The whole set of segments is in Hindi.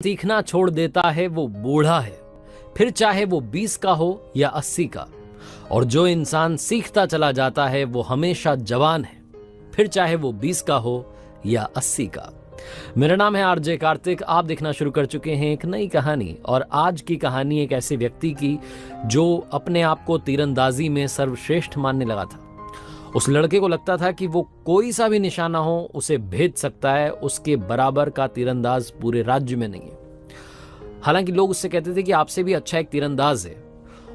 सीखना छोड़ देता है वो बूढ़ा है, फिर चाहे वो 20 का हो या 80 का। और जो इंसान सीखता चला जाता है वो हमेशा जवान है, फिर चाहे वो 20 का हो या 80 का। मेरा नाम है आरजे कार्तिक। आप देखना शुरू कर चुके हैं एक नई कहानी, और आज की कहानी एक ऐसे व्यक्ति की जो अपने आप को तीरंदाजी में सर्वश्रेष्ठ मानने लगा था। उस लड़के को लगता था कि वो कोई सा भी निशाना हो उसे भेद सकता है, उसके बराबर का तीरंदाज पूरे राज्य में नहीं है। हालांकि लोग उससे कहते थे कि आपसे भी अच्छा एक तीरंदाज है,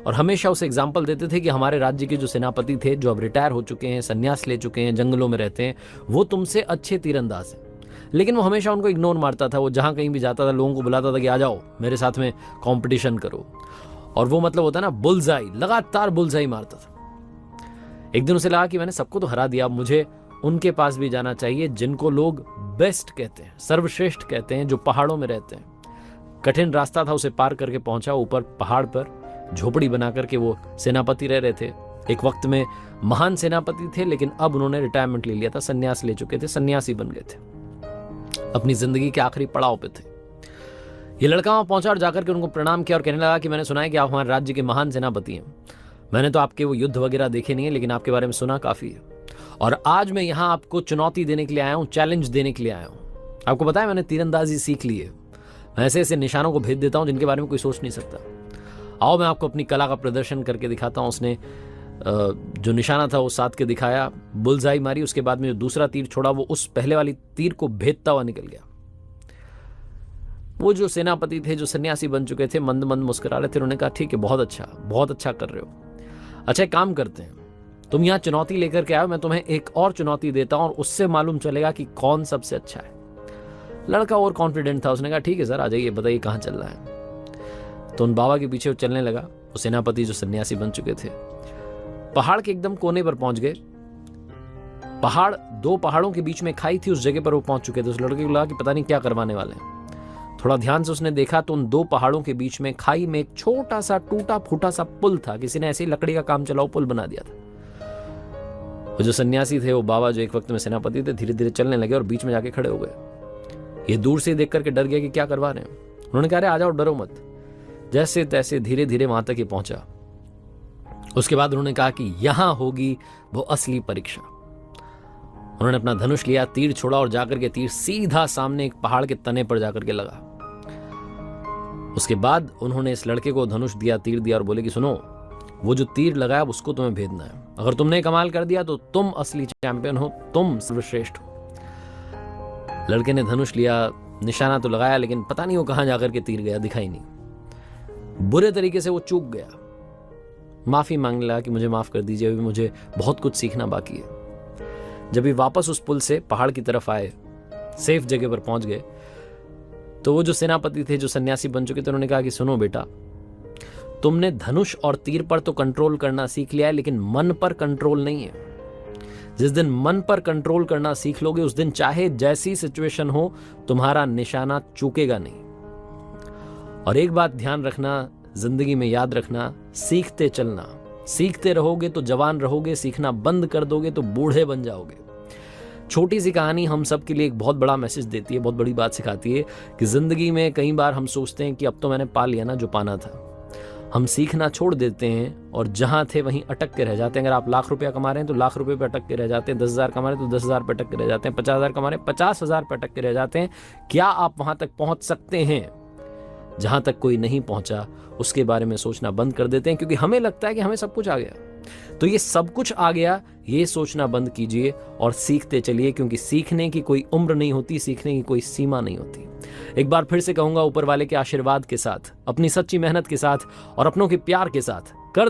और हमेशा उसे एग्जाम्पल देते थे कि हमारे राज्य के जो सेनापति थे, जो अब रिटायर हो चुके हैं, संन्यास ले चुके हैं, जंगलों में रहते हैं, वो तुमसे अच्छे तीरंदाज हैं। लेकिन वो हमेशा उनको इग्नोर मारता था। वो जहाँ कहीं भी जाता था लोगों को बुलाता था कि आ जाओ मेरे साथ में कंपटीशन करो, और वो मतलब होता है ना बुलजाई, लगातार बुलजाई मारता था। एक दिन उसे लगा कि मैंने सबको तो हरा दिया, अब मुझे उनके पास भी जाना चाहिए जिनको लोग बेस्ट कहते हैं, सर्वश्रेष्ठ कहते हैं, जो पहाड़ों में रहते हैं। कठिन रास्ता था, उसे पार करके पहुंचा ऊपर पहाड़ पर। झोपड़ी बना करके वो सेनापति रह रहे थे। एक वक्त में महान सेनापति थे, लेकिन अब उन्होंने रिटायरमेंट ले लिया था, संन्यास ले चुके थे, सन्यासी बन गए थे, अपनी जिंदगी के आखिरी पड़ाव पे थे। ये लड़का वहां पहुंचा और जाकर के उनको प्रणाम किया और कहने लगा कि मैंने सुना है कि आप हमारे राज्य के महान सेनापति हैं। मैंने तो आपके वो युद्ध वगैरह देखे नहीं है, लेकिन आपके बारे में सुना काफी है, और आज मैं यहाँ आपको चुनौती देने के लिए आया हूँ, चैलेंज देने के लिए आया हूँ। आपको पता है मैंने तीरंदाजी सीख ली है, मैं ऐसे ऐसे निशानों को भेद देता हूँ जिनके बारे में कोई सोच नहीं सकता। आओ मैं आपको अपनी कला का प्रदर्शन करके दिखाता हूँ। उसने जो निशाना था वो साध के दिखाया, बुलजाई मारी। उसके बाद में जो दूसरा तीर छोड़ा वो उस पहले वाली तीर को भेदता हुआ निकल गया। वो जो सेनापति थे, जो सन्यासी बन चुके थे, मंद मंद मुस्कुरा रहे थे। उन्होंने कहा ठीक है, बहुत अच्छा कर रहे हो। अच्छा एक काम करते हैं, तुम यहाँ चुनौती लेकर के आओ, मैं तुम्हें एक और चुनौती देता हूं और उससे मालूम चलेगा कि कौन सबसे अच्छा है। लड़का और कॉन्फिडेंट था, उसने कहा ठीक है सर, आ जाइए, बताइए कहाँ चल रहा है। तो उन बाबा के पीछे वो चलने लगा। वो सेनापति जो सन्यासी बन चुके थे पहाड़ के एकदम कोने पर पहुंच गए। पहाड़, दो पहाड़ों के बीच में खाई थी, उस जगह पर वो पहुंच चुके थे। उस लड़के को लगा कि पता नहीं क्या करवाने वाले हैं। थोड़ा ध्यान से उसने देखा तो उन दो पहाड़ों के बीच में खाई में एक छोटा सा टूटा फूटा सा पुल था। किसी ने ऐसे ही लकड़ी का काम चलाओ पुल बना दिया था। वो जो सन्यासी थे, वो बाबा जो एक वक्त में सेनापति थे, धीरे धीरे चलने लगे और बीच में जाके खड़े हो गए। ये दूर से देख करके डर गया कि क्या करवा रहे हैं। उन्होंने कहा अरे आ जाओ, डरो मत। जैसे तैसे धीरे धीरे वहां तक ये पहुंचा। उसके बाद उन्होंने कहा कि यहां होगी वो असली परीक्षा। उन्होंने अपना धनुष लिया, तीर छोड़ा और जाकर के तीर सीधा सामने एक पहाड़ के तने पर जाकर के लगा। उसके बाद उन्होंने इस लड़के को धनुष दिया, तीर दिया और बोले कि सुनो, वो जो तीर लगाया उसको तुम्हें भेदना है। अगर तुमने कमाल कर दिया तो तुम असली चैंपियन हो, तुम सर्वश्रेष्ठ हो। लड़के ने धनुष लिया, निशाना तो लगाया, लेकिन पता नहीं वो कहां जाकर के तीर गया, दिखाई नहीं। बुरे तरीके से वो चूक गया। माफी मांगने लगा कि मुझे माफ कर दीजिए, अभी मुझे बहुत कुछ सीखना बाकी है। जब ये वापस उस पुल से पहाड़ की तरफ आए, सेफ जगह पर पहुंच गए, तो वो जो सेनापति थे, जो सन्यासी बन चुके थे, उन्होंने कहा कि सुनो बेटा, तुमने धनुष और तीर पर तो कंट्रोल करना सीख लिया है, लेकिन मन पर कंट्रोल नहीं है। जिस दिन मन पर कंट्रोल करना सीख लोगे, उस दिन चाहे जैसी सिचुएशन हो, तुम्हारा निशाना चूकेगा नहीं। और एक बात ध्यान रखना, जिंदगी में याद रखना, सीखते चलना। सीखते रहोगे तो जवान रहोगे, सीखना बंद कर दोगे तो बूढ़े बन जाओगे। छोटी सी कहानी हम सब के लिए एक बहुत बड़ा मैसेज देती है, बहुत बड़ी बात सिखाती है कि जिंदगी में कई बार हम सोचते हैं कि अब तो मैंने पा लिया ना जो पाना था। हम सीखना छोड़ देते हैं और जहां थे वहीं अटक के रह जाते हैं। अगर आप लाख रुपया कमा रहे हैं तो लाख रुपए पे अटक के रह जाते हैं, 10,000 कमा रहे हैं तो 10,000 पे अटक के रह जाते हैं, 50,000 कमा रहे हैं 50,000 पे अटक के रह जाते हैं। क्या आप वहां तक पहुंच सकते हैं जहां तक कोई नहीं पहुंचा? उसके बारे में सोचना बंद कर देते हैं, क्योंकि हमें लगता है कि हमें सब कुछ आ गया। तो ये सब कुछ आ गया, ये सोचना बंद कीजिए और सीखते चलिए, क्योंकि सीखने की कोई उम्र नहीं होती, सीखने की कोई सीमा नहीं होती। एक बार फिर से कहूंगा, ऊपर वाले के आशीर्वाद के साथ, अपनी सच्ची मेहनत के साथ और अपनों के प्यार के साथ कर